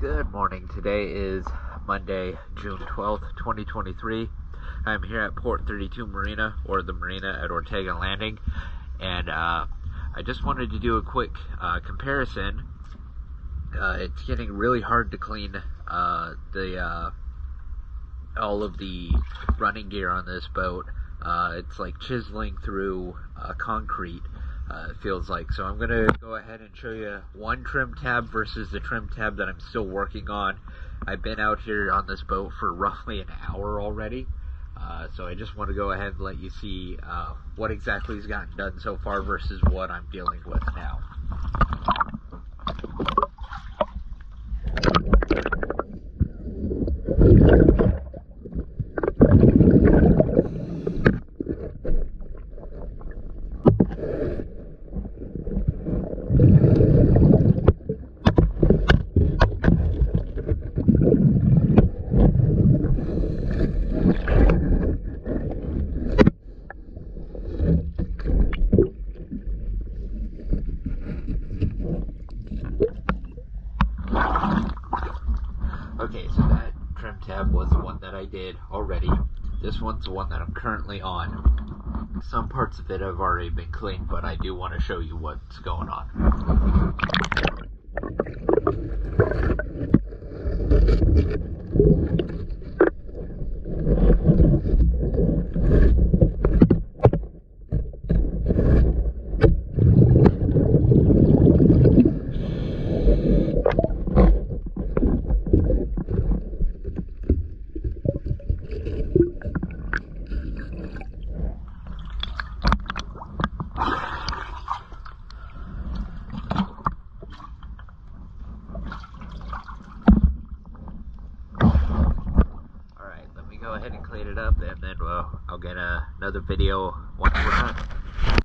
Good morning. Today is Monday, June 12th, 2023. I'm here at Port 32 Marina, or the marina at Ortega Landing, and I just wanted to do a quick comparison. It's getting really hard to clean all of the running gear on this boat. It's like chiseling through concrete. It feels like. So I'm going to go ahead and show you one trim tab versus the trim tab that I'm still working on. I've been out here on this boat for roughly an hour already. So I just want to go ahead and let you see what exactly has gotten done so far versus what I'm dealing with now. Okay, so that trim tab was the one that I did already. This one's the one that I'm currently on. Some parts of it have already been cleaned, but I do want to show you what's going on. Go ahead and clean it up, and then I'll get another video once we're done.